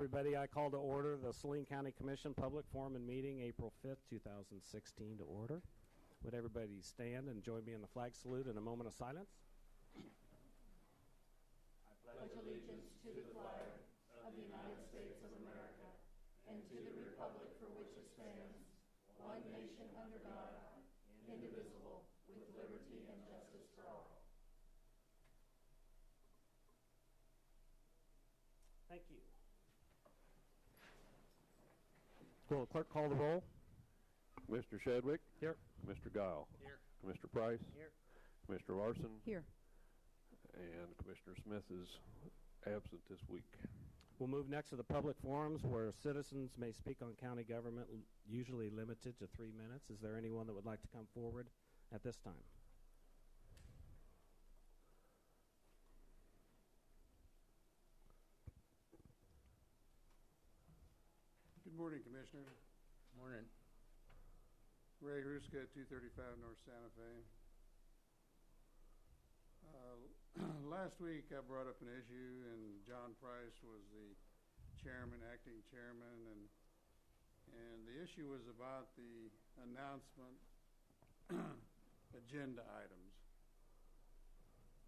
everybody. I call to order the Saline County Commission Public Forum and Meeting, April 5th, 2016 to order. Would everybody stand and join me in the flag salute in a moment of silence? I pledge allegiance to the flag of the United States of America and to the republic for which it stands, one nation under God, indivisible, with liberty and justice for all. Thank you. Will the clerk call the roll? Mr. Shadwick? Here. Mr. Guile? Here. Commissioner Price? Here. Commissioner Larson? Here. And Commissioner Smith is absent this week. We'll move next to the public forums where citizens may speak on county government, usually limited to 3 minutes. Is there anyone that would like to come forward at this time? Good morning, Commissioner. Morning. Ray Ruska, 235 North Santa Fe. Last week I brought up an issue, and John Price was the chairman, acting chairman, and the issue was about the announcement agenda items.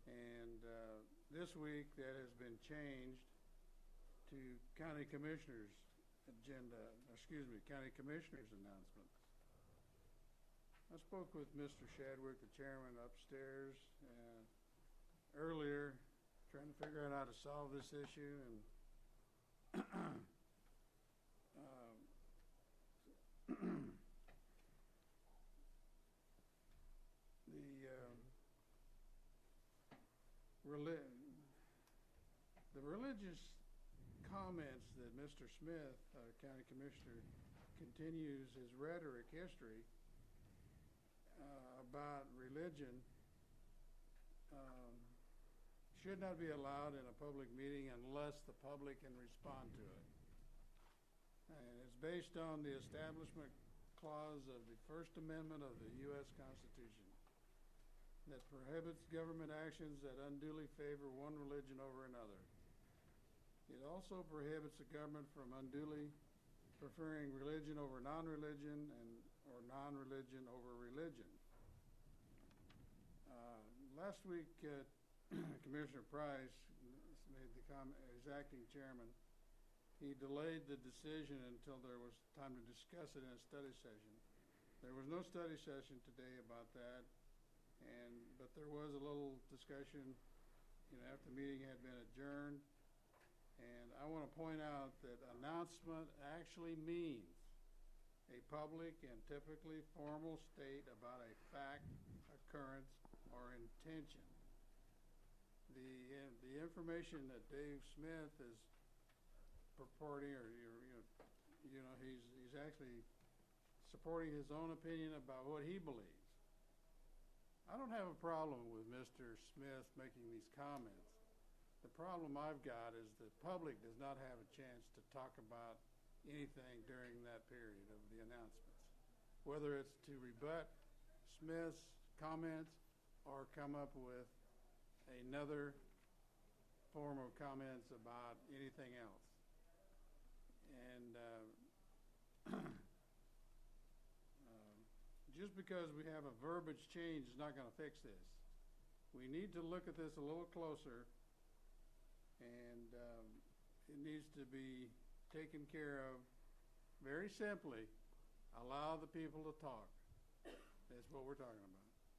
And this week that has been changed to county commissioners county commissioners announcements. I spoke with Mr. Shadwick, the chairman, upstairs earlier, trying to figure out how to solve this issue, and the religious comments that Mr. Smith, our county commissioner, continues his rhetoric history about religion should not be allowed in a public meeting unless the public can respond to it. And it's based on the Establishment Clause of the First Amendment of the U.S. Constitution that prohibits government actions that unduly favor one religion over another. It also prohibits the government from unduly preferring religion over non-religion or non-religion over religion. Last week, Commissioner Price made the comment, as acting chairman, he delayed the decision until there was time to discuss it in a study session. There was no study session today about that, but there was a little discussion, after the meeting had been adjourned. And I want to point out that announcement actually means a public and typically formal state about a fact, occurrence, or intention. The information that Dave Smith is purporting, or he's actually supporting his own opinion about what he believes. I don't have a problem with Mr. Smith making these comments. The problem I've got is the public does not have a chance to talk about anything during that period of the announcements, whether it's to rebut Smith's comments or come up with another form of comments about anything else. And just because we have a verbiage change is not going to fix this. We need to look at this a little closer, and it needs to be taken care of very simply. Allow the people to talk. That's what we're talking about.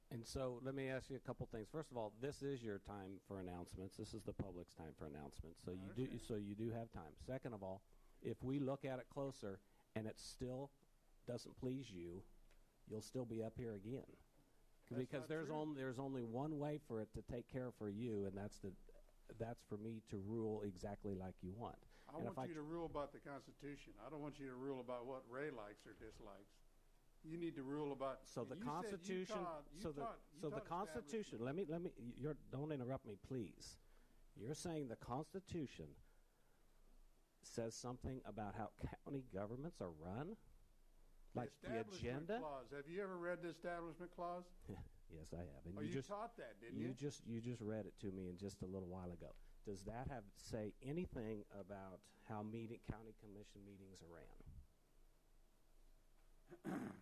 And so let me ask you a couple things. First of all, this is your time for announcements. This is the public's time for announcements. So you do have time. Second of all, if we look at it closer and it still doesn't please you, you'll still be up here again. Because there's only one way for it to take care for you, and that's for me to rule exactly like you want. I want you to rule about the Constitution. I don't want you to rule about what Ray likes or dislikes. You need to rule about. So the Constitution. The Constitution. Let me. Don't interrupt me, please. You're saying the Constitution says something about how county governments are run, like the agenda. Clause. Have you ever read the Establishment Clause? Yes, I have. And you taught that, didn't you? You just read it to me in just a little while ago. does that say anything about how county commission meetings are ran?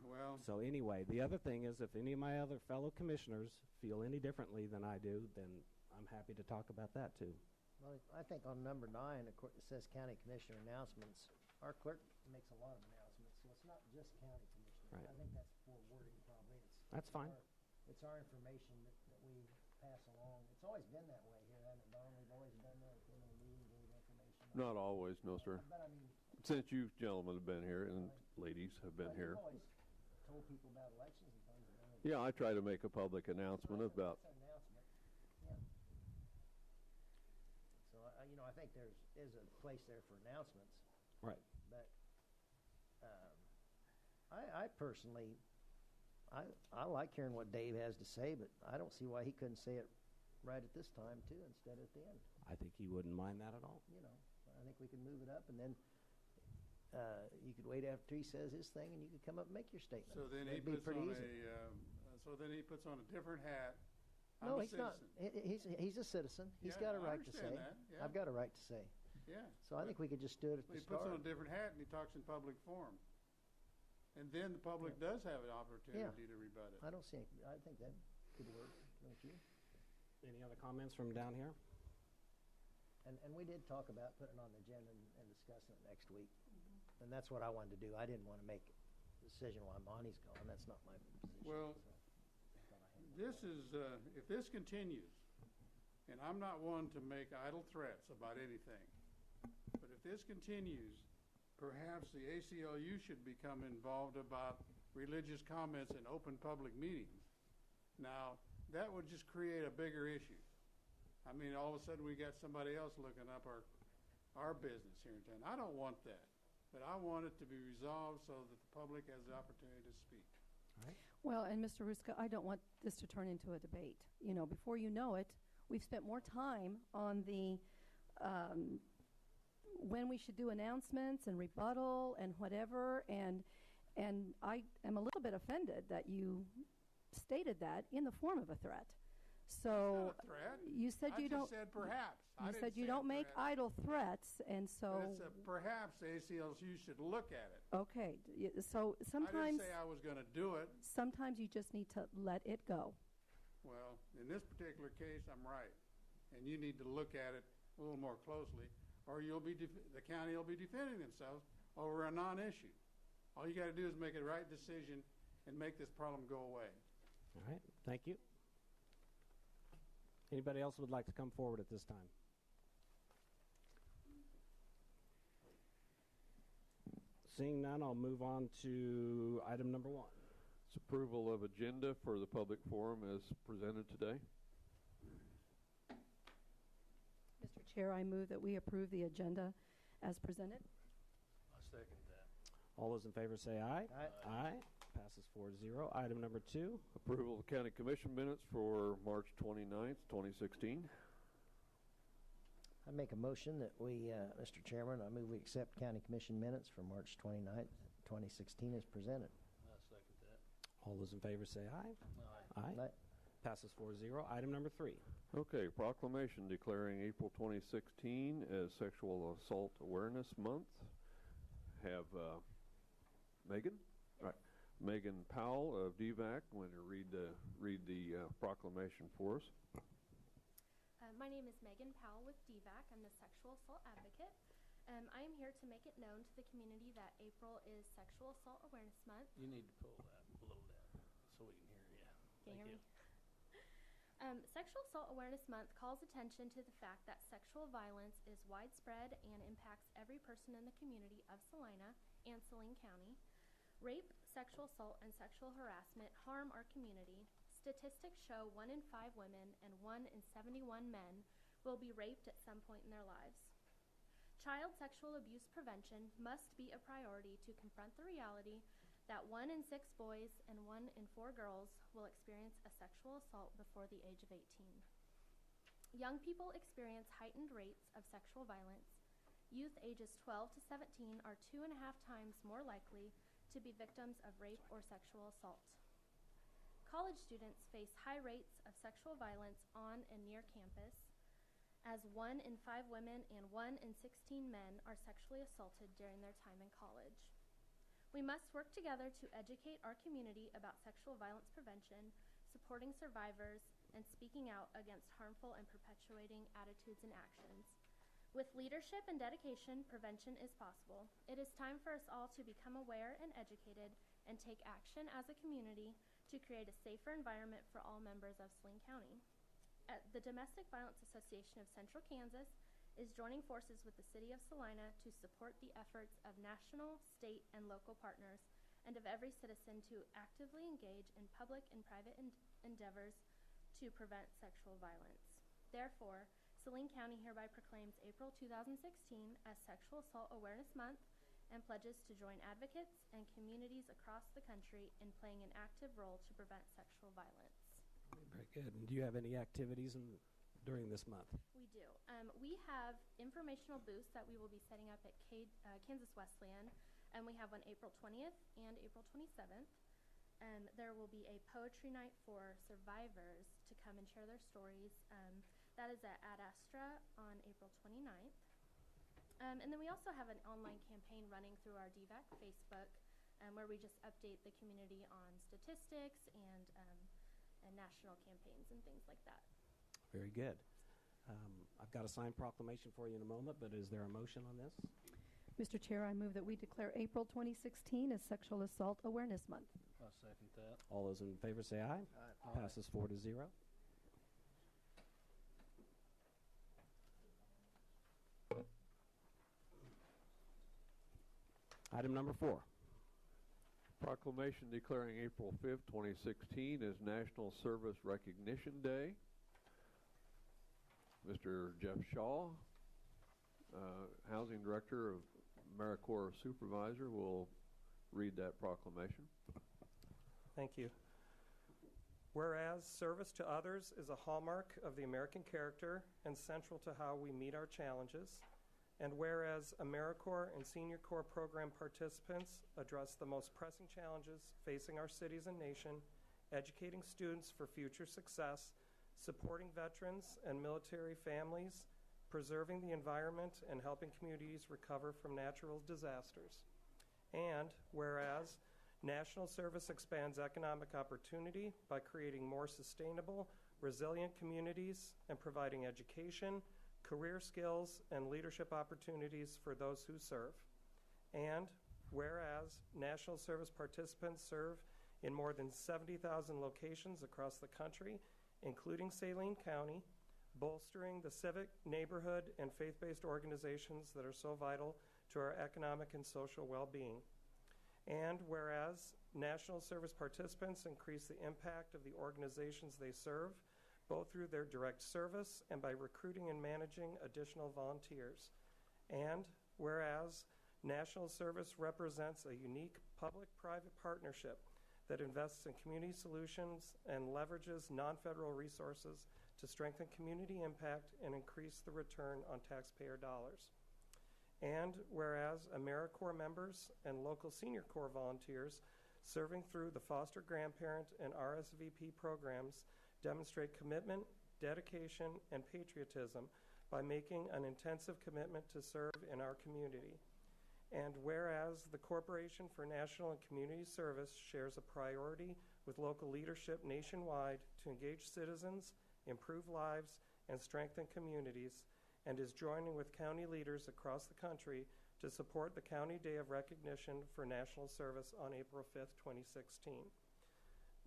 Well, So anyway, the other thing is, if any of my other fellow commissioners feel any differently than I do, then I'm happy to talk about that too. Well, I think on number 9, it says county commissioner announcements. Our clerk makes a lot of announcements, so it's not just county commissioner. Right. I think that's poor wording probably. That's fine. It's our information that we pass along. It's always been that way here, hasn't it, Don? We've always done that at the end of the meeting, gave information. Not always, no, sir. But I mean, Since you gentlemen have been here and ladies have been but here. you've always told people about elections and things. Yeah, I try to make a public announcement about. That's an announcement. Yeah. So I think is a place there for announcements. Right. But I personally, I like hearing what Dave has to say, but I don't see why he couldn't say it right at this time too, instead at the end. I think he wouldn't mind that at all. I think we can move it up, and then you could wait after he says his thing, and you could come up and make your statement. so then he That'd be puts pretty on easy. puts on a different hat. No, I'm a he's not. citizen. He's a citizen. He's Yeah, got a I right to say. understand that, yeah. I've got a right to say. Yeah. So I think we could just do it at He the puts start. on a different hat and he talks in public forum. And then the public does have an opportunity to rebut it. I don't see. I think that could work. Don't you? Any other comments from down here? And we did talk about putting it on the agenda and discussing it next week. And that's what I wanted to do. I didn't want to make a decision while Monty's gone. That's not my position. Well, so I thought I had- This is, if this continues, and I'm not one to make idle threats about anything, but if this continues, perhaps the ACLU should become involved about religious comments in open public meetings. Now, that would just create a bigger issue. I mean, all of a sudden, we got somebody else looking up our business here in town. I don't want that, but I want it to be resolved so that the public has the opportunity to speak. Well, and Mr. Ruska, I don't want this to turn into a debate. Before you know it, we've spent more time on the when we should do announcements and rebuttal and whatever, and I am a little bit offended that you stated that in the form of a threat. So It's not a threat. you said I you don't. just said perhaps. I You didn't said you say don't make threat. idle threats, and so But it's a perhaps the ACLU should look at it. okay. So I didn't sometimes say I was going to do it. sometimes you just need to let it go. Well, in this particular case, I'm right. And you need to look at it a little more closely, or the county will be defending themselves over a non-issue. All you got to do is make a right decision and make this problem go away. All right, thank you. Anybody else would like to come forward at this time? Seeing none, I'll move on to item number 1. It's approval of agenda for the public forum as presented today. Mr. Chair, I move that we approve the agenda as presented. I second that. All those in favor say aye. Aye. Aye. Passes 4-0. Item number 2. Approval of county commission minutes for March 29th, 2016. I make a motion that we, Mr. Chairman, I move we accept county commission minutes for March 29th, 2016 as presented. I second that. All those in favor say aye. Aye. Aye. Passes 4-0. Item number 3. Okay, proclamation declaring April 2016 as Sexual Assault Awareness Month. Have Megan? Right. Megan Powell of DVAC going to read the proclamation for us. My name is Megan Powell with DVAC. I'm the sexual assault advocate. I am here to make it known to the community that April is Sexual Assault Awareness Month. You need to pull that a little down so we can hear you. Can you hear me? Sexual Assault Awareness Month calls attention to the fact that sexual violence is widespread and impacts every person in the community of Salina and Saline County. Rape, sexual assault, and sexual harassment harm our community. Statistics show 1 in 5 women and 1 in 71 men will be raped at some point in their lives. Child sexual abuse prevention must be a priority to confront the reality that 1 in 6 boys and 1 in 4 girls will experience a sexual assault before the age of 18. Young people experience heightened rates of sexual violence. Youth ages 12 to 17 are 2.5 times more likely to be victims of rape or sexual assault. College students face high rates of sexual violence on and near campus. as 1 in 5 women and 1 in 16 men are sexually assaulted during their time in college. We must work together to educate our community about sexual violence prevention, supporting survivors, and speaking out against harmful and perpetuating attitudes and actions. With leadership and dedication, prevention is possible. It is time for us all to become aware and educated and take action as a community to create a safer environment for all members of Saline County. The Domestic Violence Association of Central Kansas is joining forces with the City of Salina to support the efforts of national, state, and local partners and of every citizen to actively engage in public and private endeavors to prevent sexual violence. Therefore, Saline County hereby proclaims April 2016 as Sexual Assault Awareness Month and pledges to join advocates and communities across the country in playing an active role to prevent sexual violence. Very good. And do you have any activities during this month? We do. We have informational booths that we will be setting up at Kansas Wesleyan, and we have one April 20th and April 27th. There will be a poetry night for survivors to come and share their stories. That is at Ad Astra on April 29th. And then we also have an online campaign running through our DVAC Facebook, where we just update the community on statistics and national campaigns and things like that. Very good. I've got a signed proclamation for you in a moment, but is there a motion on this? Mr. Chair, I move that we declare April 2016 as Sexual Assault Awareness Month. I'll second that. All those in favor say aye. Aye. Passes 4-0. Item number 4. Proclamation declaring April 5th, 2016 as National Service Recognition Day. Mr. Jeff Shaw, Housing Director of AmeriCorps Supervisor, will read that proclamation. Thank you. Whereas service to others is a hallmark of the American character and central to how we meet our challenges, and whereas AmeriCorps and Senior Corps program participants address the most pressing challenges facing our cities and nation, educating students for future success, supporting veterans and military families, preserving the environment, and helping communities recover from natural disasters. And whereas national service expands economic opportunity by creating more sustainable, resilient communities and providing education, career skills, and leadership opportunities for those who serve. And whereas national service participants serve in more than 70,000 locations across the country, including Saline County, bolstering the civic, neighborhood, and faith-based organizations that are so vital to our economic and social well-being. And whereas national service participants increase the impact of the organizations they serve, both through their direct service and by recruiting and managing additional volunteers. And whereas national service represents a unique public-private partnership that invests in community solutions and leverages non-federal resources to strengthen community impact and increase the return on taxpayer dollars. And whereas AmeriCorps members and local Senior Corps volunteers serving through the foster grandparent and RSVP programs demonstrate commitment, dedication, and patriotism by making an intensive commitment to serve in our community. And whereas the Corporation for National and Community Service shares a priority with local leadership nationwide to engage citizens, improve lives, and strengthen communities, and is joining with county leaders across the country to support the County Day of Recognition for National Service on April 5th, 2016.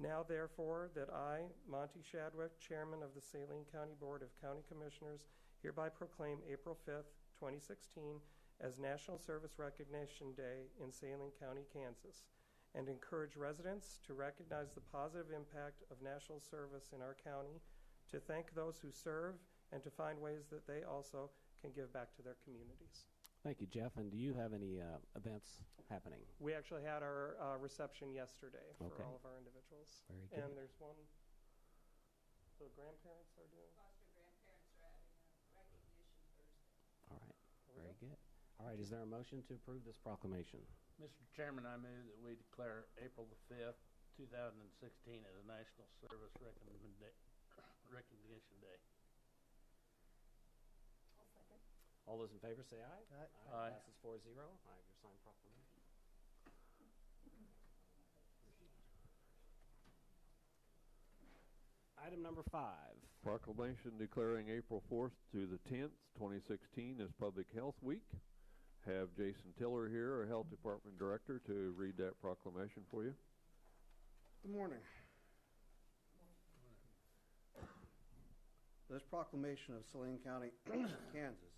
Now, therefore, that I, Monty Shadwick, Chairman of the Saline County Board of County Commissioners, hereby proclaim April 5th, 2016 as National Service Recognition Day in Saline County, Kansas, and encourage residents to recognize the positive impact of national service in our county, to thank those who serve, and to find ways that they also can give back to their communities. Thank you, Jeff. And do you have any events happening? We actually had our reception yesterday for Okay. all of our individuals. Very good. And there's one, the grandparents are doing. Foster grandparents are having a recognition Thursday. All right. Very good. All right. Is there a motion to approve this proclamation? Mr. Chairman, I move that we declare April the 5th, 2016 as a National Service Recognition Day. All those in favor say aye. Aye. Passes 4-0. I have your signed proclamation. Item number 5. Proclamation declaring April 4th through the 10th, 2016 as Public Health Week. Have Jason Tiller here, our Health Department Director, to read that proclamation for you. Good morning. This proclamation of Saline County, Kansas.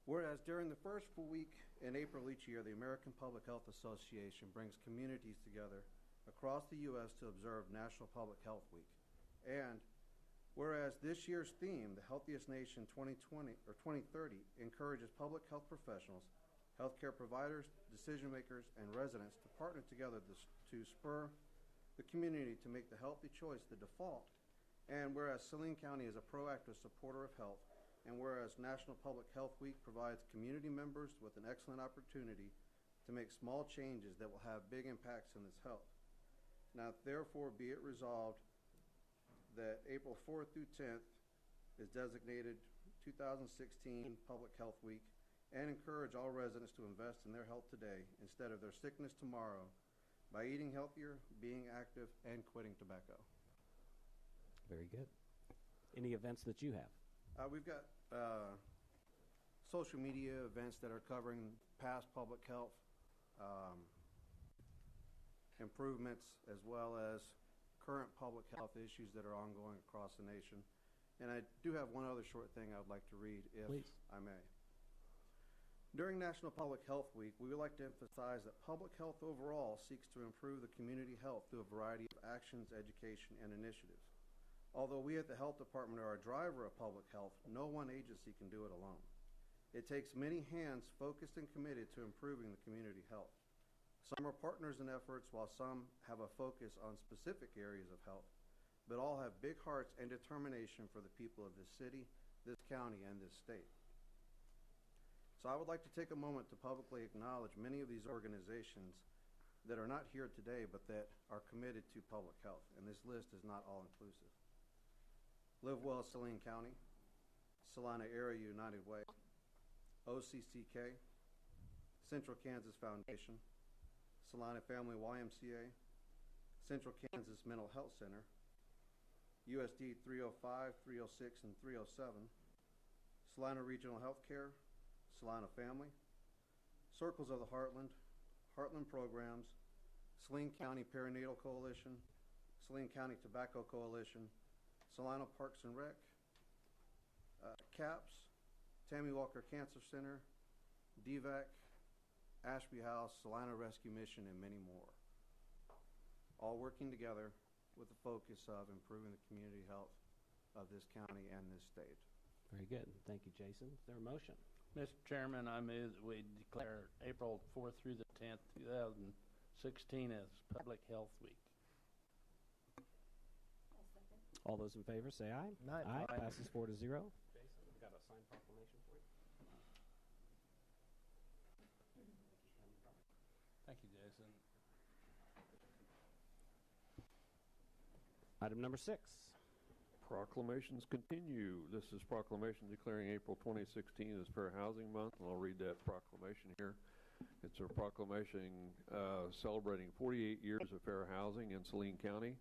Whereas during the first full week in April each year, the American Public Health Association brings communities together across the U.S. to observe National Public Health Week. And whereas this year's theme, The Healthiest Nation 2020 or 2030, encourages public health professionals, healthcare providers, decision makers, and residents to partner together to spur the community to make the healthy choice the default. And whereas Saline County is a proactive supporter of health, and whereas National Public Health Week provides community members with an excellent opportunity to make small changes that will have big impacts on this health. Now, therefore, be it resolved that April 4th through 10th is designated 2016 Public Health Week, and encourage all residents to invest in their health today instead of their sickness tomorrow by eating healthier, being active, and quitting tobacco. Very good. Any events that you have? We've got social media events that are covering past public health improvements, as well as current public health issues that are ongoing across the nation. And I do have one other short thing I would like to read, if Please. I may. During National Public Health Week, we would like to emphasize that public health overall seeks to improve the community health through a variety of actions, education, and initiatives. Although we at the Health Department are a driver of public health, no one agency can do it alone. It takes many hands focused and committed to improving the community health. Some are partners in efforts, while some have a focus on specific areas of health, but all have big hearts and determination for the people of this city, this county, and this state. So I would like to take a moment to publicly acknowledge many of these organizations that are not here today, but that are committed to public health, and this list is not all-inclusive. Live Well Saline County, Salina Area United Way, OCCK, Central Kansas Foundation, Salina Family YMCA, Central Kansas Mental Health Center, USD 305, 306, and 307, Salina Regional Healthcare, Salina Family, Circles of the Heartland, Heartland Programs, Saline County Perinatal Coalition, Saline County Tobacco Coalition, Salina Parks and Rec, CAPS, Tammy Walker Cancer Center, DVAC, Ashby House, Salina Rescue Mission, and many more. All working together with the focus of improving the community health of this county and this state. Very good. Thank you, Jason. Is there a motion? Mr. Chairman, I move that we declare April 4th through the 10th, 2016 as Public Health Week. All those in favor say aye. Aye. Aye. Passes 4-0. Jason, we've got a signed proclamation for you. Thank you, Jason. Item number 6. Proclamations continue. This is proclamation declaring April 2016 as Fair Housing Month, and I'll read that proclamation here. It's a proclamation celebrating 48 years of fair housing in Saline County.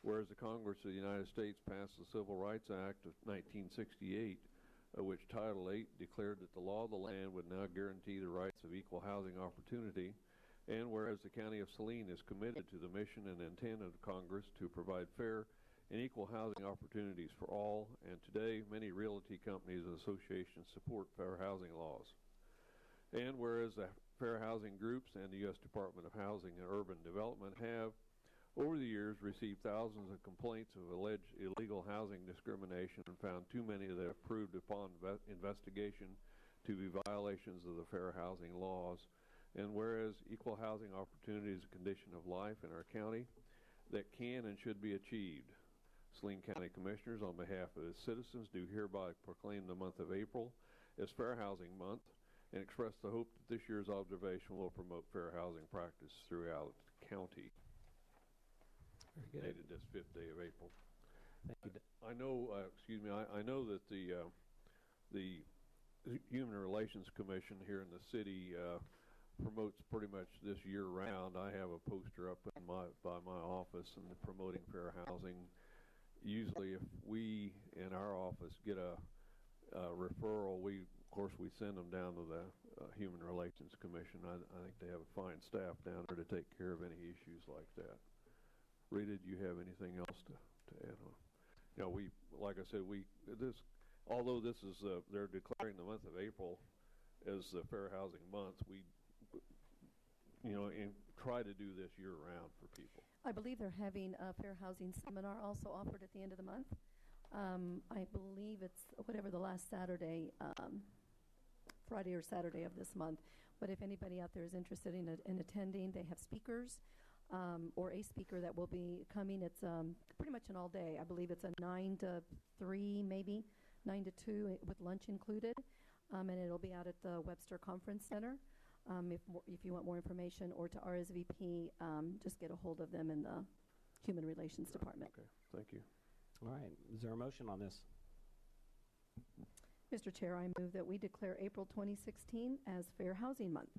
Whereas the Congress of the United States passed the Civil Rights Act of 1968, which Title VIII declared that the law of the land would now guarantee the rights of equal housing opportunity, and whereas the County of Saline is committed to the mission and intent of Congress to provide fair and equal housing opportunities for all, and today many realty companies and associations support fair housing laws. And whereas the fair housing groups and the U.S. Department of Housing and Urban Development have over the years received thousands of complaints of alleged illegal housing discrimination and found too many that have proved upon investigation to be violations of the fair housing laws. And whereas equal housing opportunity is a condition of life in our county that can and should be achieved, Saline County Commissioners, on behalf of its citizens, do hereby proclaim the month of April as Fair Housing Month and express the hope that this year's observation will promote fair housing practice throughout the county. Very good. Dated this 5th day of April. Thank you. I know, I know that the Human Relations Commission here in the city promotes pretty much this year round. I have a poster up in by my office and promoting fair housing. Usually if we in our office get a referral, of course we send them down to the Human Relations Commission. I think they have a fine staff down there to take care of any issues like that. Rita, do you have anything else to add on? You know, like I said, although this is they're declaring the month of April as the Fair Housing Month, we try to do this year round for people. I believe they're having a fair housing seminar also offered at the end of the month. I believe it's whatever the last Saturday, Friday or Saturday of this month. But if anybody out there is interested in attending, they have speakers or a speaker that will be coming. It's pretty much an all day. I believe it's a 9 to 3, maybe 9 to 2 with lunch included. And it'll be out at the Webster Conference Center. If you want more information or to RSVP, just get a hold of them in the Human Relations Department. Okay, thank you. All right. Is there a motion on this? Mr. Chair, I move that we declare April 2016 as Fair Housing Month.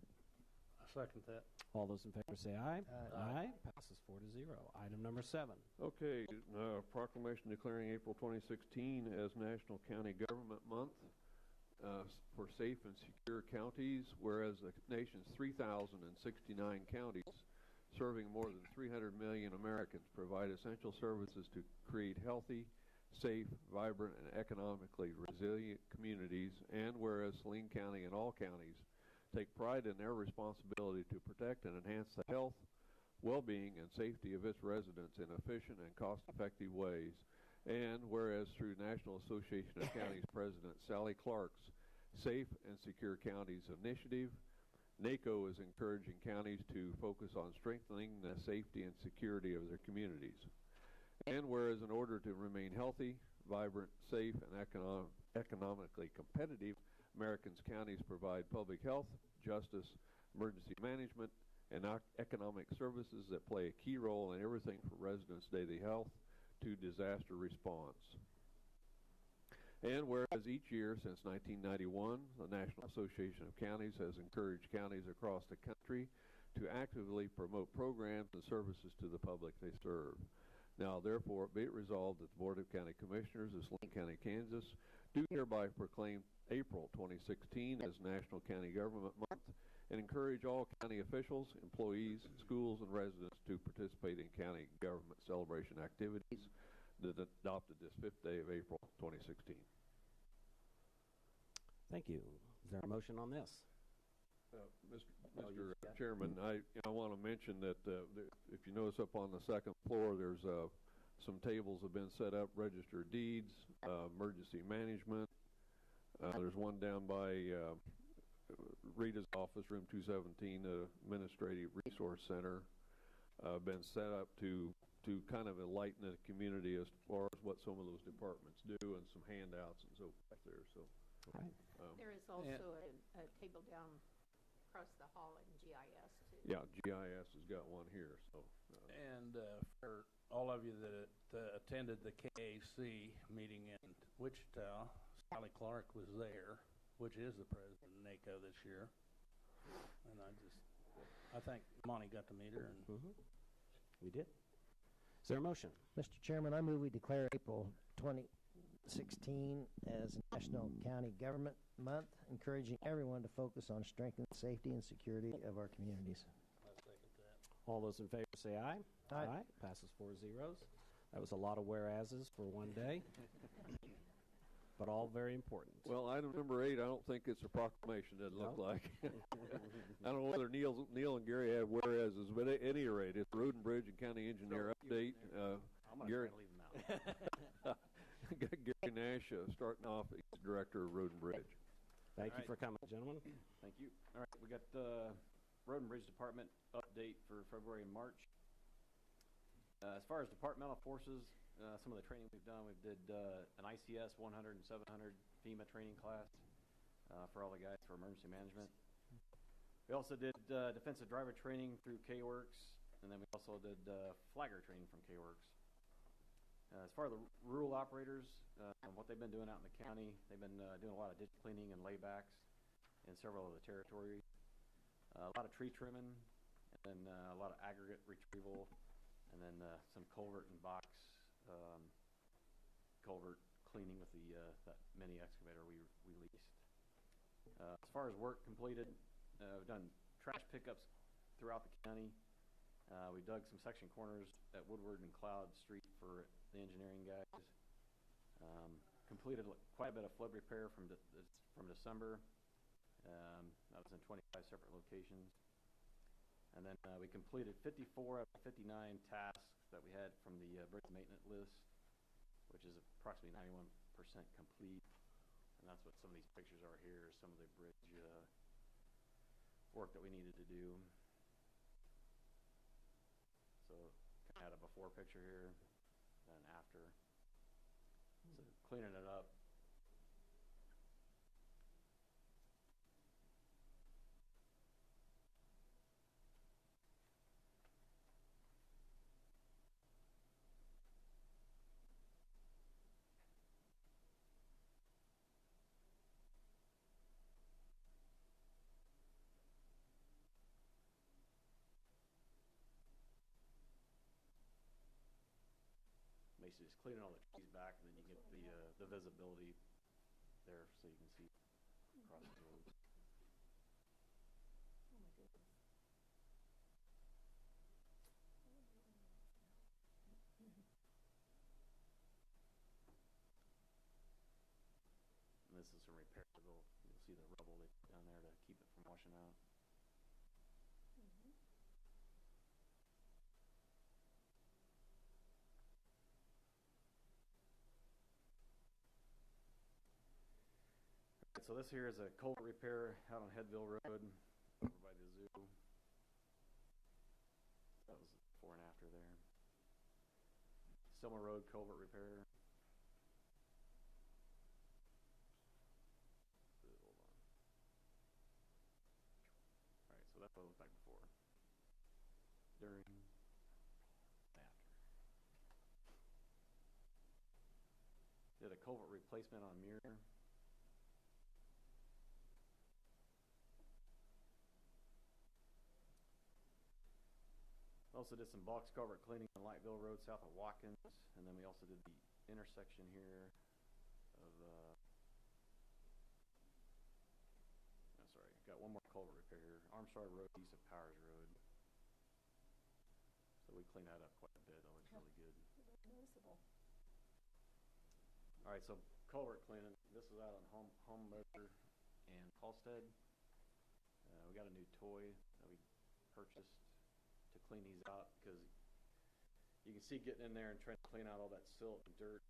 I second that. All those in favor say aye. Aye. Passes 4-0. Item number 7. Okay, proclamation declaring April 2016 as National County Government Month for safe and secure counties, whereas the nation's 3,069 counties serving more than 300 million Americans provide essential services to create healthy, safe, vibrant, and economically resilient communities, and whereas Saline County and all counties take pride in their responsibility to protect and enhance the health, well-being, and safety of its residents in efficient and cost-effective ways, and whereas through National Association of Counties President Sally Clark's Safe and Secure Counties Initiative, NACO is encouraging counties to focus on strengthening the safety and security of their communities. And whereas in order to remain healthy, vibrant, safe, and economically competitive, Americans' counties provide public health, justice, emergency management, and economic services that play a key role in everything from residents' daily health to disaster response. And whereas each year since 1991, the National Association of Counties has encouraged counties across the country to actively promote programs and services to the public they serve. Now, therefore, be it resolved that the Board of County Commissioners of Saline County, Kansas, do hereby proclaim April 2016 as National County Government Month and encourage all county officials, employees, schools, and residents to participate in county government celebration activities that adopted this 5th day of April 2016. Thank you. Is there a motion on this? Mr. Chairman, I want to mention that if you notice up on the second floor, there's some tables have been set up, registered deeds, emergency management. There's one down by Rita's office, room 217, the Administrative Resource Center, been set up to kind of enlighten the community as far as what some of those departments do, and some handouts and so forth there. So, right. There is also a table down across the hall in GIS too. Yeah, GIS has got one here. So, and for all of you that attended the KAC meeting in Wichita, Sally Clark was there, which is the president of NACO this year. And I think Monty got to meet her. And We did. Is there a motion? Mr. Chairman, I move we declare April 2016 as National County Government Month, encouraging everyone to focus on strengthening the safety and security of our communities. I second that. All those in favor say aye. Aye. Passes 4-0. That was a lot of whereases for one day, but all very important. well, item number 8, I don't think it's a proclamation. Doesn't look No. like. I don't know whether Neil and Gary have whereases, but at any rate, it's Road and Bridge and County Engineer update. I'm going to Gary, leave them out. Gary Nash, starting off as Director of Road and Bridge. Thank you All right. for coming, gentlemen. Thank you. All right, we got the Road and Bridge Department update for February and March. As far as departmental forces, some of the training we've done, we did an ICS 100 and 700 FEMA training class for all the guys for emergency management. We also did defensive driver training through K-Works, and then we also did flagger training from K-Works. As far as the rural operators, what they've been doing out in the county, they've been doing a lot of ditch cleaning and laybacks in several of the territories. A lot of tree trimming, and then a lot of aggregate retrieval, and then some culvert and box culvert cleaning with the that mini excavator we leased. As far as work completed, we've done trash pickups throughout the county. We dug some section corners at Woodward and Cloud Street for the engineering guys. Completed quite a bit of flood repair from December. That was in 25 separate locations. And then we completed 54 out of 59 tasks that we had from the bridge maintenance list, which is approximately 91% complete. And that's what some of these pictures are here, some of the bridge work that we needed to do. So kind of had a before picture here, then after. So cleaning it up. Basically just cleaning all the trees back, and then you get the visibility there so you can see across the road. Oh my goodness. And this is some repair. You'll see the rubble they put down there to keep it from washing out. So this here is a culvert repair out on Headville Road over by the zoo. That was before and after there. Selma Road culvert repair. Hold on. All right, so that's what it looked like before. During, after. Did a culvert replacement on Muir. Also did some box culvert cleaning on Lightville Road south of Watkins, and then we also did the intersection here of got one more culvert repair here, Armstrong Road east of Powers Road. So we cleaned that up quite a bit. That looks really good. Noticeable. All right, so culvert cleaning. This is out on Home Motor and Halstead. We got a new toy that we purchased to clean these out, because you can see getting in there and trying to clean out all that silt and dirt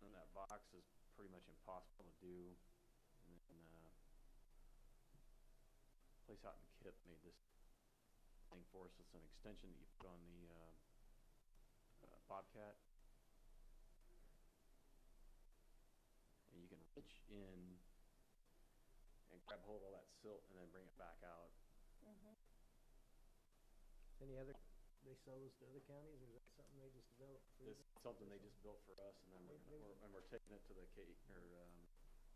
in that box is pretty much impossible to do. And then place out in Kip made this thing for us. It's an extension that you put on the Bobcat, and you can reach in and grab hold of all that silt and then bring it back out. Any other, they sell this to other counties, or is that something they just developed? This is something they just built for us, and then we're taking it to the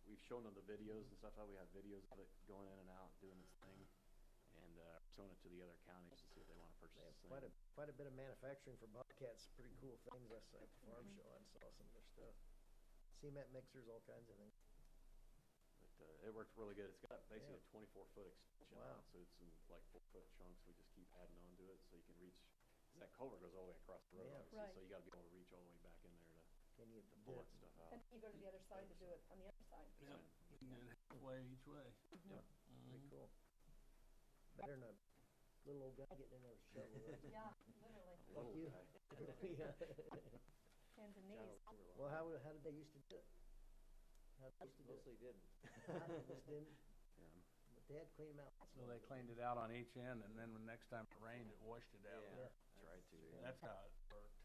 we've shown them the videos and stuff. How we have videos of it going in and out, doing this thing, and showing it to the other counties to see if they want to purchase this thing. Quite a bit of manufacturing for Bobcats. Pretty cool things. I saw at the farm show. I saw some of their stuff. Cement mixers, all kinds of things. But it works really good. It's got basically a 24-foot extension. Wow. So it's in like 4-foot chunks. We just keep adding on to it so you can reach. That culvert goes all the way across the road, obviously, Right. so you got to be able to reach all the way back in there Can you to pull that stuff out. And you go to the other side to do it on the other side. Yep. And then halfway each way. Yep. Pretty cool. Better than a little old guy getting in there with a shovel. Yeah, literally. Like you. Yeah. Hands and knees. Well, how did they used to do it? How they used to do it? Mostly didn't. Just didn't. Yeah. But they had to clean them out. So they cleaned it out on each end, and then when next time it rained, it washed it out. Yeah. Tried to. Yeah. That's how it worked.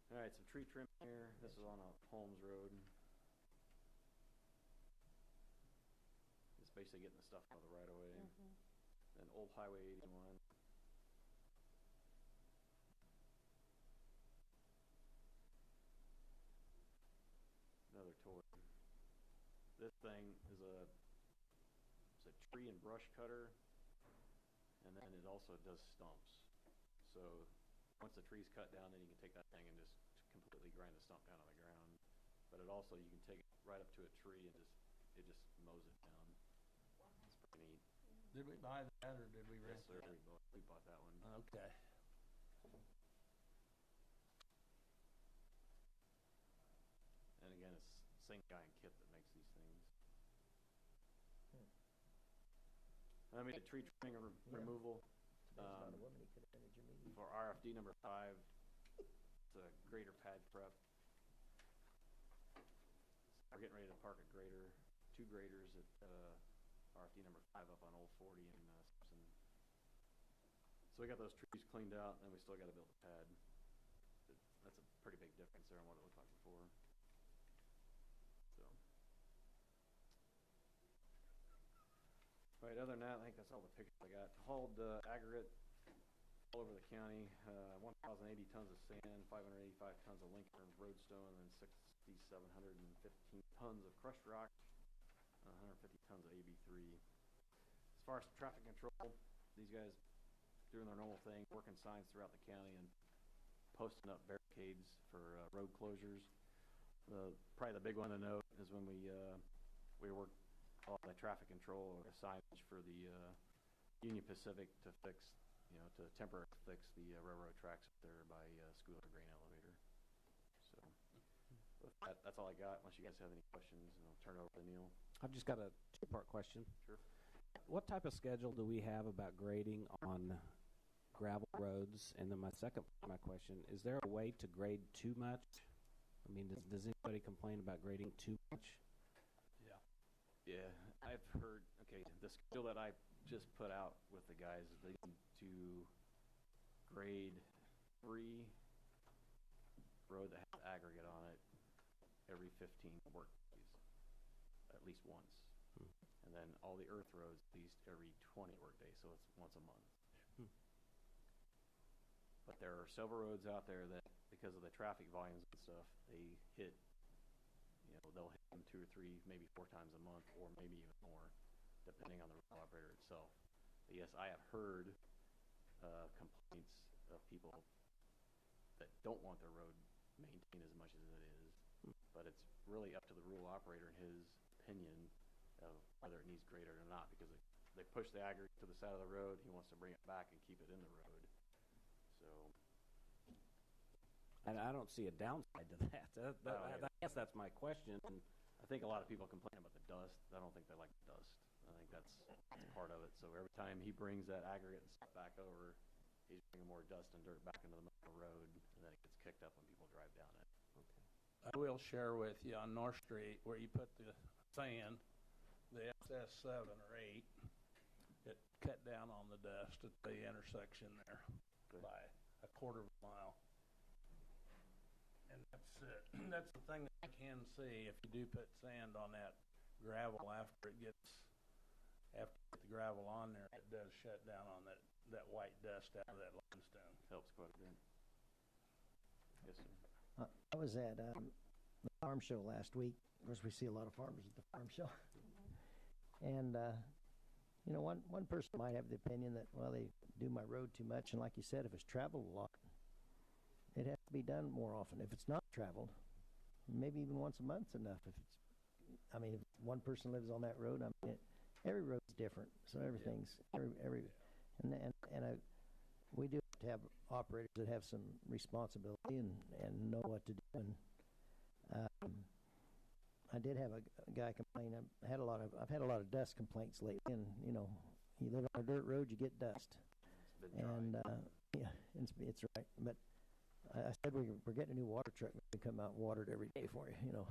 All right, some tree trim here. This is on a Holmes Road. It's basically getting the stuff out of the right of way. Then Old Highway 81. this thing is it's a tree and brush cutter, and then it also does stumps. So once the tree's cut down, then you can take that thing and just completely grind the stump down on the ground. But it also, you can take it right up to a tree and it just mows it down. It's pretty neat. Did we buy that or did we rent Yes, sir. that? We bought that one. Okay. And again, it's the same guy in Kit that makes these things. I mean, the tree trimming and removal. About a woman he could have entered your meeting. For RFD number 5, it's a grader pad prep. We're getting ready to park a grader, 2 graders at RFD number 5 up on Old 40 in Simpson. So we got those trees cleaned out, and we still got to build a pad. That's a pretty big difference there on what it looked like before. So, right. Other than that, I think that's all the pictures I got. Hauled aggregate all over the county. 1,080 tons of sand, 585 tons of Lincoln roadstone, and 6,715 tons of crushed rock, 150 tons of AB3. As far as traffic control, these guys doing their normal thing, working signs throughout the county and posting up barricades for road closures. Probably the big one to note is when we worked all the traffic control or signage for the Union Pacific to fix, to temporarily fix the railroad tracks up there by Schooler Grain Elevator. So with that's all I got. Unless you guys have any questions, and I'll turn it over to Neil. I've just got a 2-part question. Sure. What type of schedule do we have about grading on gravel roads? And then my second part of my question, is there a way to grade too much? I mean, does anybody complain about grading too much? Yeah, I've heard, the schedule that I just put out with the guys, they need to grade 3 road that has aggregate on it every 15 work days, at least once. And then all the earth roads at least every 20 work days, so it's once a month. But there are several roads out there that, because of the traffic volumes and stuff, they hit, they'll hit them 2 or 3, maybe 4 times a month, or maybe even more, depending on the road operator itself. But yes, I have heard complaints of people that don't want their road maintained as much as it is. But it's really up to the rural operator and his opinion of whether it needs graded or not, because they push the aggregate to the side of the road, he wants to bring it back and keep it in the road. So, And I don't see a downside to that. I guess that's my question. I think a lot of people complain about the dust. I don't think they like the dust. I think that's part of it. So every time he brings that aggregate and stuff back over, he's bringing more dust and dirt back into the middle of the road, and then it gets kicked up when people drive down it. I will share with you on North Street where you put the sand, the SS7 or 8, it cut down on the dust at the intersection there by a quarter of a mile. And that's the thing that I can see. If you do put sand on that gravel after you get the gravel on there, it does shut down on that white dust out of that limestone. Helps quite a bit. Yes, sir. I was at the farm show last week. Of course, we see a lot of farmers at the farm show. And, one person might have the opinion that, well, they do my road too much. And like you said, if it's traveled a lot, it has to be done more often. If it's not traveled, maybe even once a month's enough. If one person lives on that road, every road's different. So everything's, we do have to have operators that have some responsibility and know what to do. And I did have a guy complain. I've had a lot of dust complaints lately. And you live on a dirt road, you get dust. And it's right. But I said we're getting a new water truck. We can come out and water it every day for you.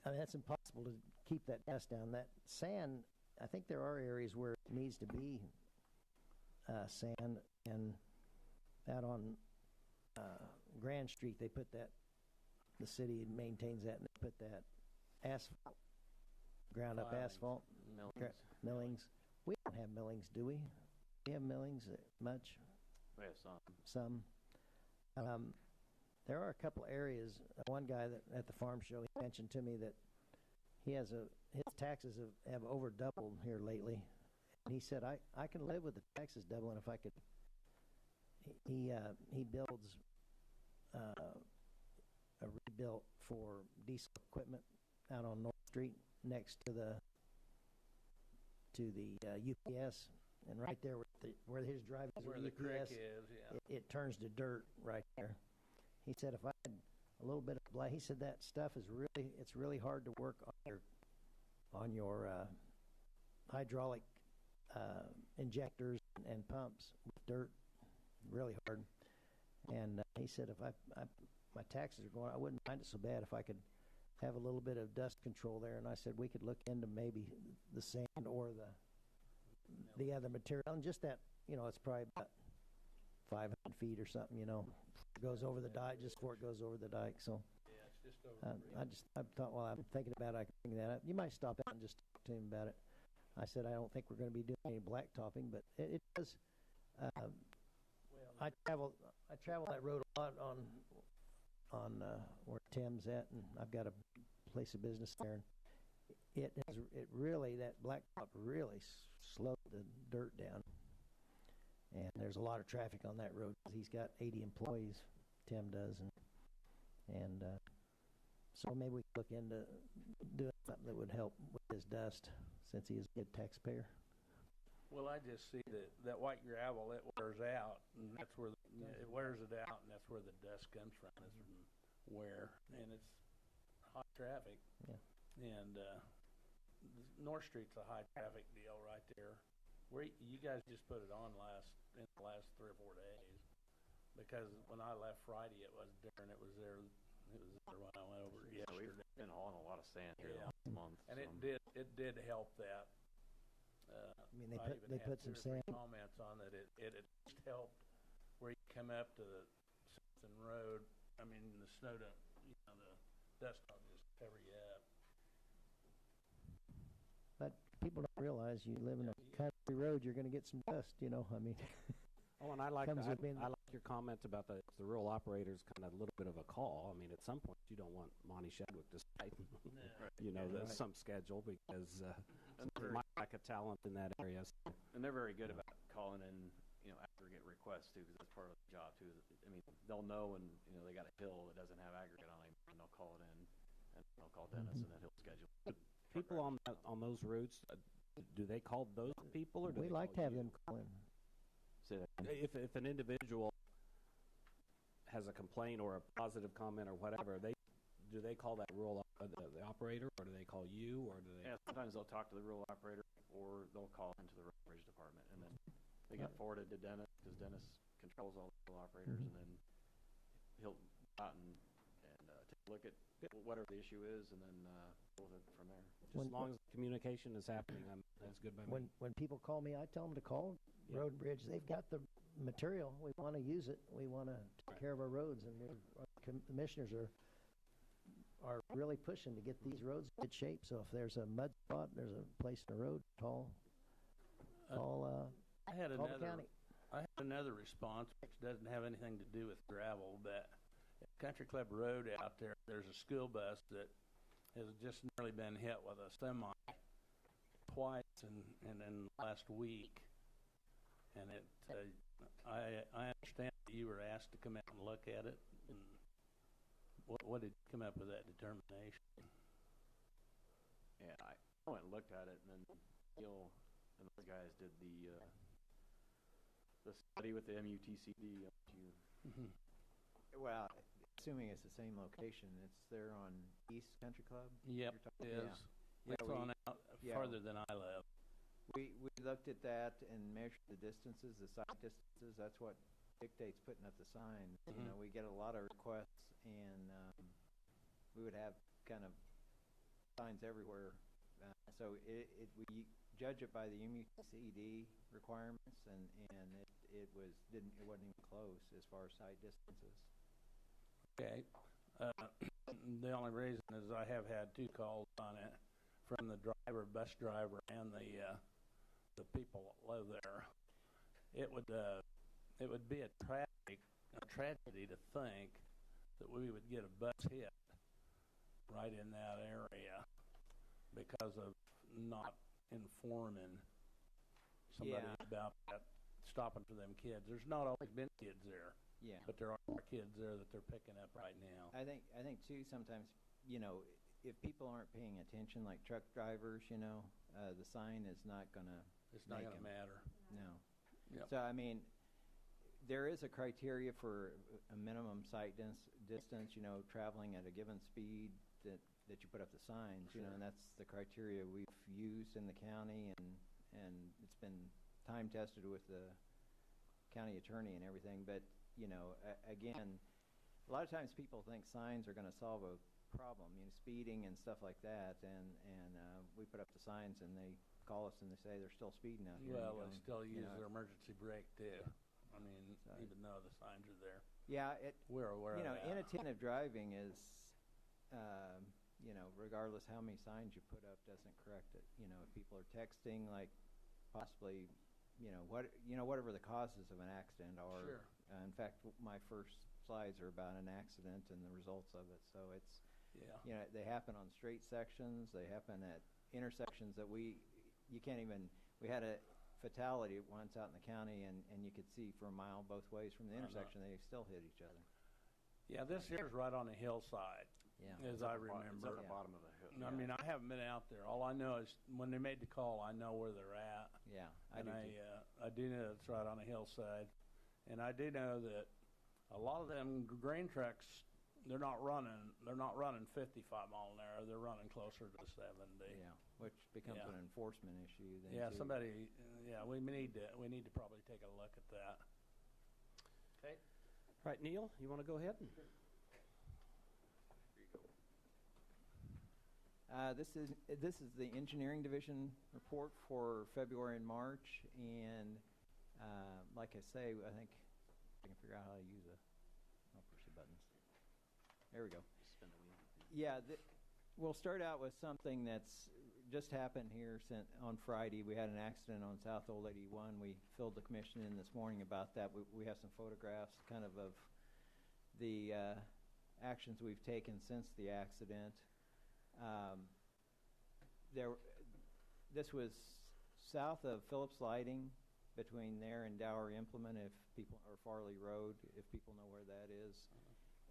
That's impossible to keep that dust down. That sand, I think there are areas where it needs to be sand, and out on Grand Street, they put that. The city maintains that, and they put that asphalt, ground up asphalt, millings. We don't have millings, do we? We have millings much. We have Some. There are a couple areas. One guy that at the farm show, he mentioned to me that his taxes have over doubled here lately. And he said, I can live with the taxes doubling if I could. He builds a rebuilt for diesel equipment out on North Street next to the UPS, and right there where his drive is, Where the creek is, yeah. it turns to dirt right there. He said if I had a little bit of he said that stuff is really hard to work on your hydraulic injectors and pumps with dirt, really hard. And he said if my taxes are going, I wouldn't mind it so bad if I could have a little bit of dust control there. And I said we could look into maybe the sand or the other material, and just that, it's probably about 500 feet or something, it goes over the dike, just before it goes over the dike. So Yeah, it's just over. I thought, well, I'm thinking about it, I can bring that up. You might stop out and just talk to him about it. I said I don't think we're going to be doing any blacktopping, but it does. I travel that road a lot on where Tim's at, and I've got a place of business there. And it really, that blacktop really slowed the dirt down. And there's a lot of traffic on that road. He's got 80 employees, Tim does, and so maybe we could look into doing something that would help with his dust, since he is a good taxpayer. Well, I just see that white gravel, it wears out, and that's where it wears it out, and that's where the dust comes from, is from wear, and it's high traffic. Yeah. And North Street's a high traffic deal right there. Where you guys just put it on in the last 3 or 4 days, because when I left Friday, it was there, and it was there when I went over yesterday. We've been hauling a lot of sand here last month. And so. it did help that. I mean, I they even put had some 2 or 3 sand. comments on that. It at least helped where you come up to the Simpson Road. I mean, the snow don't, the dust don't just cover you up. But people don't realize you live in a country road, you're going to get some dust. I mean. Oh, and I like Comes with being- I like your comment about the rural operators, kind of a little bit of a call. I mean, at some point, you don't want Monty Shadwick to cite, Right. some schedule, because they might lack a talent in that area. So. And they're very good about calling in, aggregate requests too, because that's part of the job too. I mean, they'll know when they got a hill that doesn't have aggregate on it, and they'll call it in, and they'll call Dennis, and then he'll schedule. People on those routes, do they call those people, or do We they like to call have you? them call in. Say that. If an individual has a complaint or a positive comment or whatever, do they call that rural the operator, or do they call you, or do they? Yeah, sometimes they'll talk to the rural operator, or they'll call into the road and bridge department, and then they get forwarded to Dennis, because Dennis controls all the rural operators, and then he'll go out and take a look at whatever the issue is, and then deal with it from there. Just as long as communication is happening, that's good by me. When people call me, I tell them to call Road and Bridge. They've got the material. We want to use it. We want to take care of our roads, and our commissioners are really pushing to get these roads in good shape. So if there's a mud spot, there's a place in the road, call I had the county. I had another response, which doesn't have anything to do with gravel, but at Country Club Road out there, there's a school bus that has just nearly been hit with a semi twice and then last week. And I understand that you were asked to come out and look at it. And what did you come up with that determination? Yeah, I went and looked at it, and then Neil and those guys did the study with the MUTCD. Well, assuming it's the same location, it's there on East Country Club? Yep, it is. It's on out farther than I live. We looked at that and measured the distances, the site distances. That's what dictates putting up the signs. We get a lot of requests, and we would have kind of signs everywhere. So we judge it by the MUTCD requirements, and it wasn't even close as far as site distances. Okay. The only reason is I have had 2 calls on it from the bus driver, and the people that live there. It would be a tragedy to think that we would get a bus hit right in that area. because of not informing somebody about that, stopping for them kids. There's not always been kids there. Yeah. But there are kids there that they're picking up right now. I think too, sometimes, if people aren't paying attention, like truck drivers, the sign is not gonna It's not going to matter. No. Yep. So, I mean, there is a criteria for a minimum sight distance, traveling at a given speed that you put up the signs, Sure. and that's the criteria we've used in the county, and it's been time tested with the county attorney and everything. But, again, a lot of times people think signs are going to solve a problem, speeding and stuff like that, and we put up the signs and they call us and they say they're still speeding out here. Well, they still use their emergency brake too. I mean, even though the signs are there. Yeah, we're aware of that. Inattentive driving is, regardless how many signs you put up, doesn't correct it. If people are texting, like possibly, whatever the causes of an accident are. Sure. In fact, my first slides are about an accident and the results of it. So it's, they happen on straight sections. They happen at intersections that we had a fatality once out in the county, and you could see for a mile both ways from the intersection. They still hit each other. Yeah, this here's right on a hillside, as I remember. It's at the bottom of the hill. I mean, I haven't been out there. All I know is when they made the call, I know where they're at. Yeah, I do know it's right on a hillside, and I do know that a lot of them grain trucks, they're not running 55 mile an hour. They're running closer to 70. Yeah, which becomes an enforcement issue then. Yeah, too. we need to probably take a look at that. Okay. All right, Neil, you want to go ahead? This is the engineering division report for February and March, and like I say, I think I can figure out how to use I'll push the buttons. There we go. Spin the wheel. Yeah, we'll start out with something that's just happened here on Friday. We had an accident on South Old 81. We filled the commission in this morning about that. We have some photographs kind of the actions we've taken since the accident. This was south of Phillips Lighting, between there and Dower Implement, or Farley Road, if people know where that is.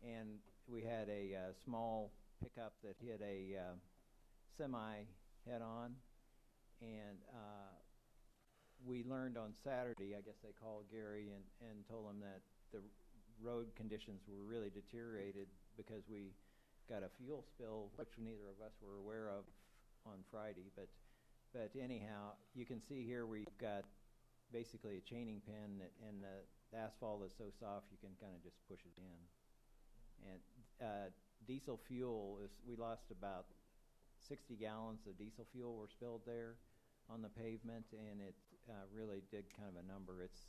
And we had a small pickup that hit a semi head-on, and we learned on Saturday, I guess they called Gary and told him that the road conditions were really deteriorated because we got a fuel spill, which neither of us were aware of on Friday. But anyhow, you can see here we've got basically a chaining pin, and the asphalt is so soft you can kind of just push it in. And diesel fuel we lost about 60 gallons of diesel fuel were spilled there on the pavement, and it really did kind of a number. It's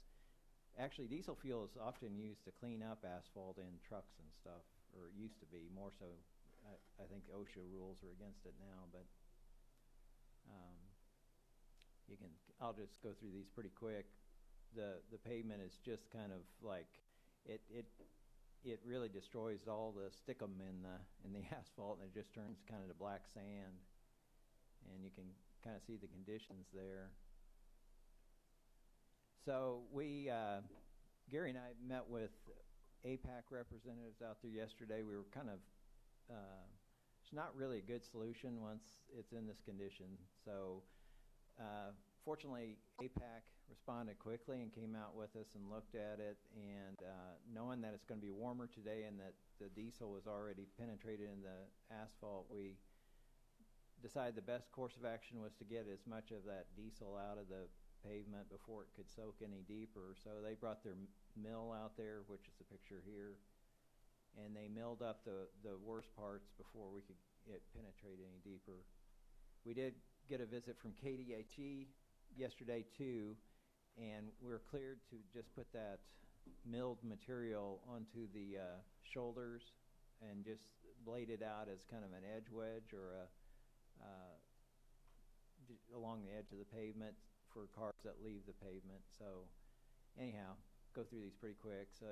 actually, diesel fuel is often used to clean up asphalt in trucks and stuff, or it used to be more so. I think OSHA rules are against it now, but I'll just go through these pretty quick. The pavement is just kind of like it really destroys all the stickum in the asphalt, and it just turns kind of to black sand, and you can kind of see the conditions there. So Gary and I met with APAC representatives out there yesterday. We were kind of it's not really a good solution once it's in this condition. So fortunately, APAC responded quickly and came out with us and looked at it, and knowing that it's going to be warmer today and that the diesel was already penetrated in the asphalt, we decided the best course of action was to get as much of that diesel out of the pavement before it could soak any deeper. So they brought their mill out there, which is the picture here, and they milled up the worst parts before we could penetrate any deeper. We did get a visit from KDHE yesterday too, and we were cleared to just put that milled material onto the shoulders and just blade it out as kind of an edge wedge or along the edge of the pavement for cars that leave the pavement. So anyhow, go through these pretty quick. So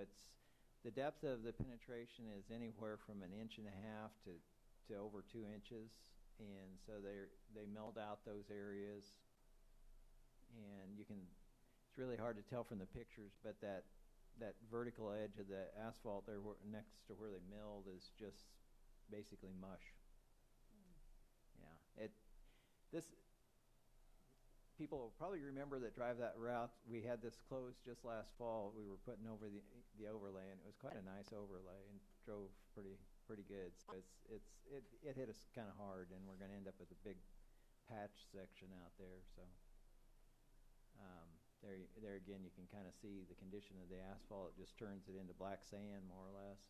the depth of the penetration is anywhere from 1.5 inches to over 2 inches, and so they milled out those areas, and it's really hard to tell from the pictures, but that vertical edge of the asphalt there next to where they milled is just basically mush. Yeah, people will probably remember that drive that route. We had this closed just last fall. We were putting over the overlay, and it was quite a nice overlay, and drove pretty good. So it hit us kind of hard, and we're going to end up with a big patch section out there. So there again, you can kind of see the condition of the asphalt. It just turns it into black sand, more or less.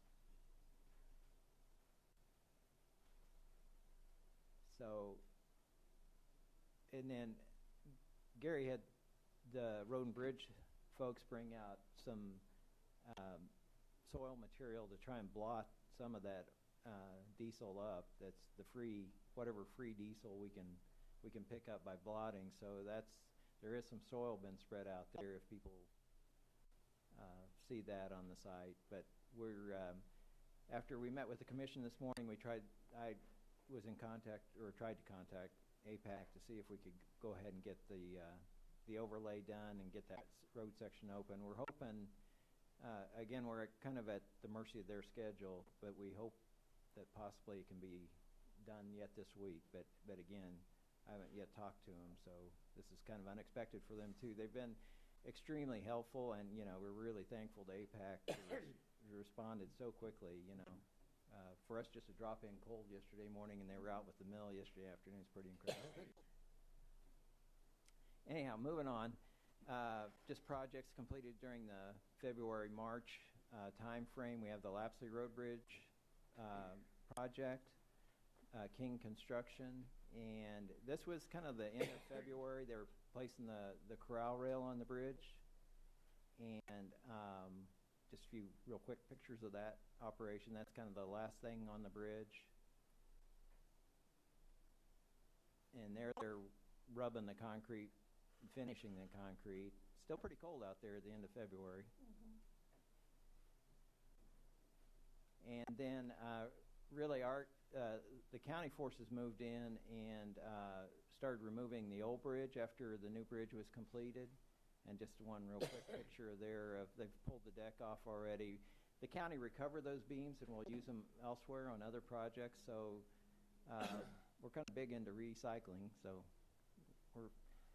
So, and then Gary had the road and bridge folks bring out some soil material to try and blot some of that diesel up. That's the whatever free diesel we can pick up by blotting. So there is some soil been spread out there if people see that on the site. But after we met with the commission this morning, I was in contact, or tried to contact APAC to see if we could go ahead and get the overlay done and get that road section open. We're hoping, again, we're kind of at the mercy of their schedule, but we hope that possibly it can be done yet this week. But again, I haven't yet talked to them, so this is kind of unexpected for them too. They've been extremely helpful, and we're really thankful to APAC who responded so quickly. For us just to drop in cold yesterday morning, and they were out with the mill yesterday afternoon, is pretty incredible. Anyhow, moving on. Just projects completed during the February-March time frame. We have the Lapsley Road Bridge project, King Construction, and this was kind of the end of February. They were placing the Corral rail on the bridge, and just a few real quick pictures of that operation. That's kind of the last thing on the bridge. And they're rubbing the concrete, finishing the concrete. Still pretty cold out there at the end of February. And then really the county forces moved in and started removing the old bridge after the new bridge was completed. And just one real quick picture there of they've pulled the deck off already. The county recovered those beams and will use them elsewhere on other projects. So we're kind of big into recycling. So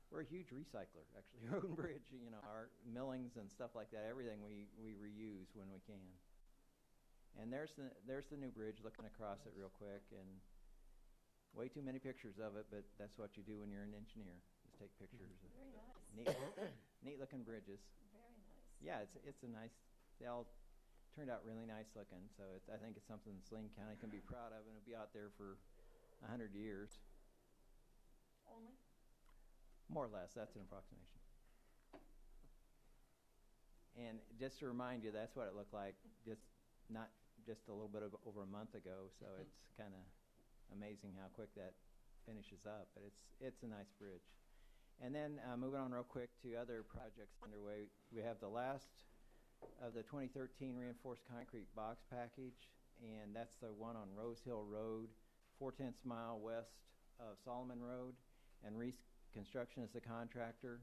we're a huge recycler, actually. Road and bridge, our millings and stuff like that. Everything we reuse when we can. And there's the new bridge. Looking across it real quick, and way too many pictures of it, but that's what you do when you're an engineer. Just take pictures. Very nice. Neat looking bridges. Very nice. Yeah, it's a nice. They all turned out really nice looking. So I think it's something Saline County can be proud of, and it'll be out there for 100 years. Only? More or less. That's an approximation. And just to remind you, that's what it looked like not just a little bit over a month ago. So it's kind of amazing how quick that finishes up. But it's a nice bridge. And then moving on real quick to other projects underway, we have the last of the 2013 reinforced concrete box package, and that's the one on Rose Hill Road, 4/10 mile west of Solomon Road, and Reese Construction is the contractor.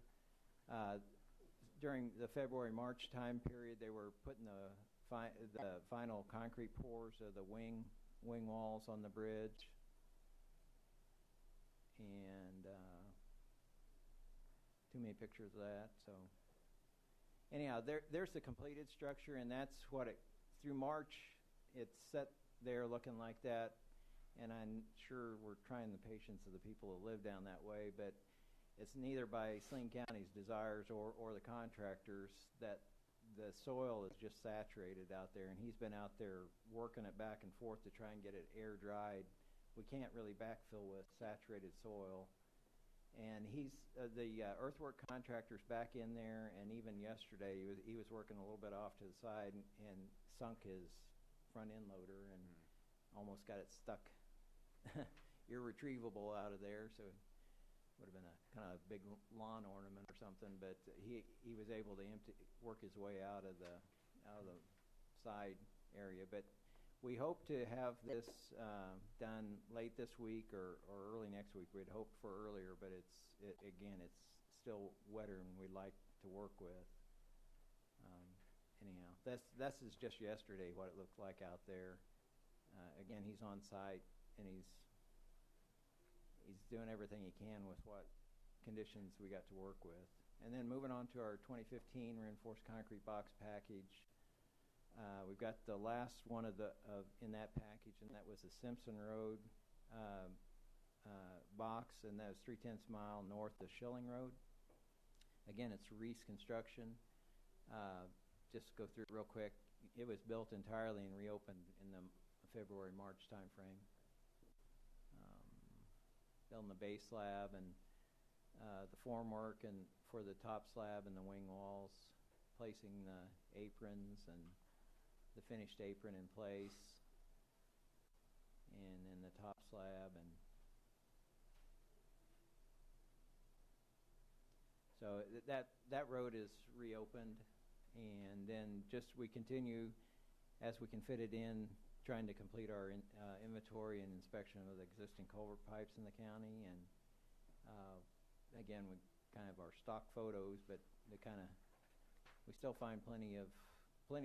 During the February-March time period, they were putting the final concrete pours of the wing walls on the bridge, and too many pictures of that. So anyhow, there's the completed structure, and that's what through March it's set there looking like that. And I'm sure we're trying the patience of the people that live down that way, but it's neither by Saline County's desires or the contractors that the soil is just saturated out there, and he's been out there working it back and forth to try and get it air dried. We can't really backfill with saturated soil. And the earthwork contractor's back in there, and even yesterday he was working a little bit off to the side and sunk his front end loader and almost got it stuck irretrievable out of there. So it would have been a kind of big lawn ornament or something, but he was able to work his way out of the side area. But We hope to have this done late this week or early next week. We'd hoped for earlier, but again, it's still wetter than we'd like to work with. Anyhow, this is just yesterday what it looked like out there. Again, he's on site and he's doing everything he can with what conditions we got to work with. And then moving on to our 2015 reinforced concrete box package. We've got the last one in that package, and that was the Simpson Road box, and that was 3/10 mile north of Schilling Road. Again, it's Reese Construction. Just go through it real quick. It was built entirely and reopened in the February-March time frame. Building the base slab and the formwork and for the top slab and the wing walls, placing the aprons and the finished apron in place, and then the top slab. And so that road is reopened, and then just we continue as we can fit it in, trying to complete our inventory and inspection of the existing culvert pipes in the county. And again, we kind of our stock photos, but we still find plenty of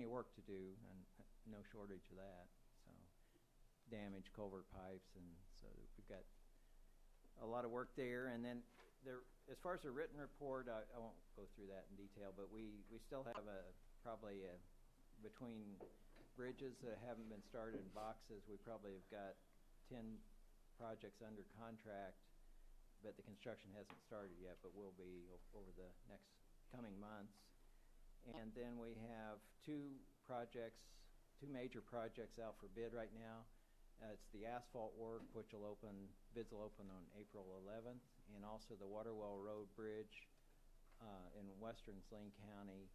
work to do, and no shortage of that. So damaged culvert pipes, and so we've got a lot of work there. And then as far as the written report, I won't go through that in detail, but we still have probably between bridges that haven't been started in boxes, we probably have got 10 projects under contract, but the construction hasn't started yet, but will be over the next coming months. And then we have two major projects out for bid right now. It's the asphalt work, which bids will open on April 11th, and also the Waterwell Road Bridge in western Saline County.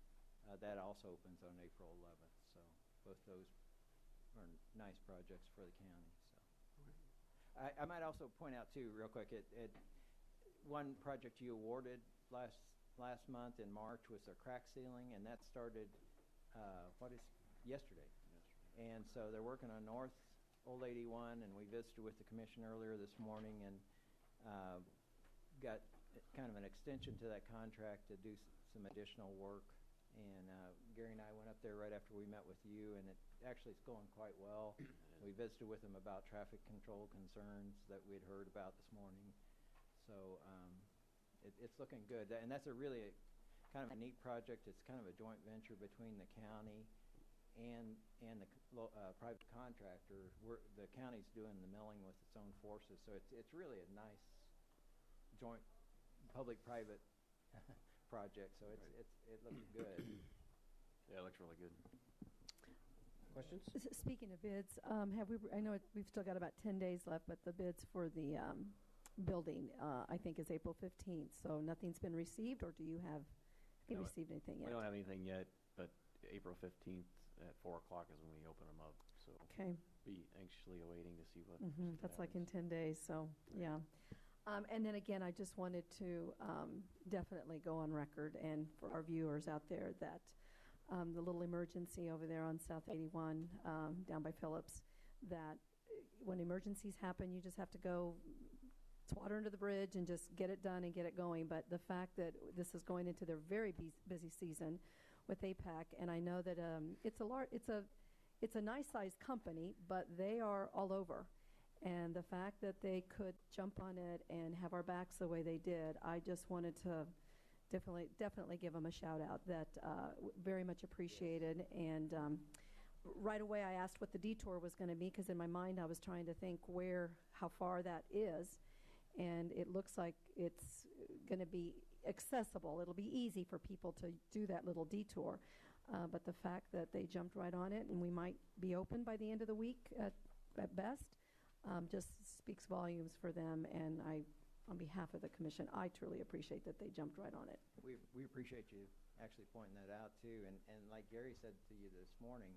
That also opens on April 11th. So both those are nice projects for the county. So I might also point out too, real quick, one project you awarded last month in March was a crack sealing, and that started yesterday. And so they're working on North Old 81, and we visited with the commission earlier this morning and got kind of an extension to that contract to do some additional work. And Gary and I went up there right after we met with you, and it actually is going quite well. We visited with them about traffic control concerns that we had heard about this morning. So it's looking good. And that's a really kind of a neat project. It's kind of a joint venture between the county and the private contractor. The county's doing the milling with its own forces. So it's really a nice joint public-private project, so it looks good. Yeah, it looks really good. Questions? Speaking of bids, I know we've still got about 10 days left, but the bids for the building, I think, is April 15th. So nothing's been received, or do you have received anything yet? We don't have anything yet, but April 15th at 4 o'clock is when we open them up. So okay. Be anxiously awaiting to see what that's like in 10 days, so yeah. And then again, I just wanted to definitely go on record and for our viewers out there that the little emergency over there on South 81 down by Phillips, that when emergencies happen, you just have to go, it's water under the bridge and just get it done and get it going. But the fact that this is going into their very busy season with APAC, and I know that it's a nice sized company, but they are all over. And the fact that they could jump on it and have our backs the way they did, I just wanted to definitely give them a shout out. That very much appreciated. And right away I asked what the detour was going to be, because in my mind I was trying to think how far that is. And it looks like it's going to be accessible. It'll be easy for people to do that little detour. But the fact that they jumped right on it, and we might be open by the end of the week at best, just speaks volumes for them. And on behalf of the commission, I truly appreciate that they jumped right on it. We appreciate you actually pointing that out too. And like Gary said to you this morning,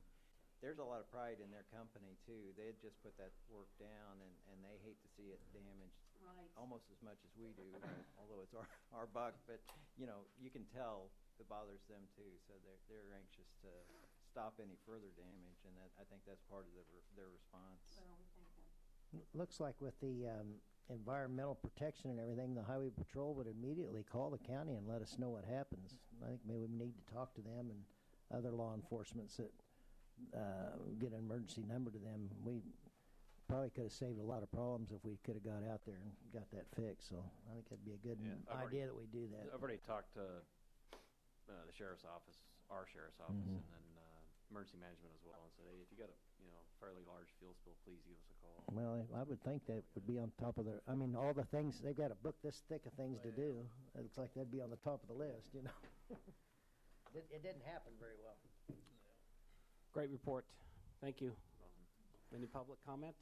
there's a lot of pride in their company too. They had just put that work down, and they hate to see it damaged almost as much as we do, although it's our buck. But you can tell it bothers them too. So they're anxious to stop any further damage, and I think that's part of their response. Well, we thank them. Looks like with the environmental protection and everything, the highway patrol would immediately call the county and let us know what happens. I think maybe we need to talk to them and other law enforcements that get an emergency number to them. We probably could have saved a lot of problems if we could have got out there and got that fixed. So I think that'd be a good idea that we do that. I've already talked to the sheriff's office, our sheriff's office, and then emergency management as well, and said, hey, if you got a fairly large fuel spill, please give us a call. Well, I would think that would be on top of their. I mean, all the things they've got a book this thick of things to do. It looks like that'd be on the top of the list, you know. It didn't happen very well. Great report. Thank you. Any public comment?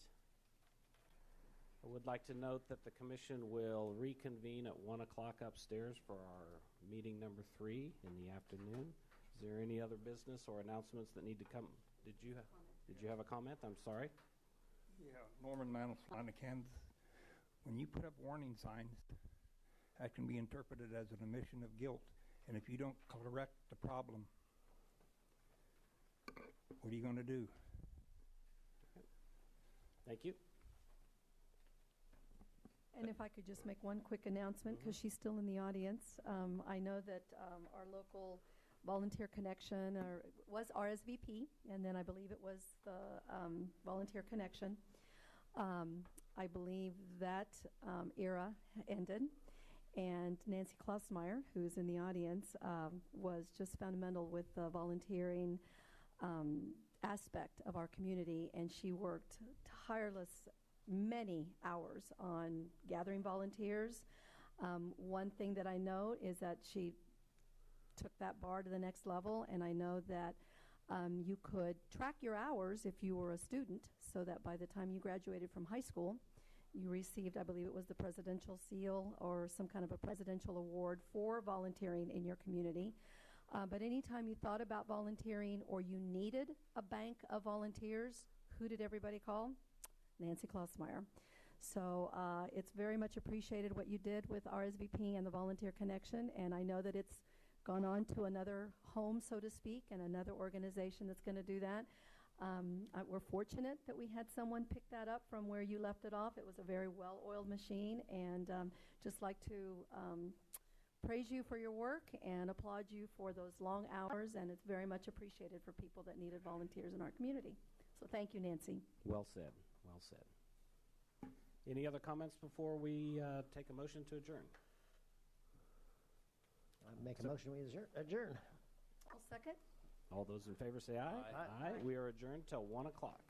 I would like to note that the commission will reconvene at 1 o'clock upstairs for our meeting number 3 in the afternoon. Is there any other business or announcements that need to come? Did you have a comment? I'm sorry. Yeah, Norman Mantle, Salina, Kansas. When you put up warning signs, that can be interpreted as an admission of guilt. And if you don't correct the problem, what are you going to do? Thank you. And if I could just make one quick announcement, because she's still in the audience. I know that our local Volunteer Connection was RSVP, and then I believe it was the Volunteer Connection. I believe that era ended, and Nancy Klausmeyer, who's in the audience, was just fundamental with the volunteering aspect of our community, and she worked tireless many hours on gathering volunteers. One thing that I know is that she took that bar to the next level, and I know that you could track your hours if you were a student, so that by the time you graduated from high school, you received, I believe it was the Presidential Seal or some kind of a presidential award for volunteering in your community. But anytime you thought about volunteering or you needed a bank of volunteers, who did everybody call? Nancy Klausmeyer. So it's very much appreciated what you did with RSVP and the Volunteer Connection, and I know that it's gone on to another home, so to speak, and another organization that's going to do that. We're fortunate that we had someone pick that up from where you left it off. It was a very well-oiled machine, and just like to praise you for your work and applaud you for those long hours, and it's very much appreciated for people that needed volunteers in our community. So thank you, Nancy. Well said. Well said. Any other comments before we take a motion to adjourn? I make a motion we adjourn. I'll second. All those in favor say aye. Aye. We are adjourned till 1 o'clock.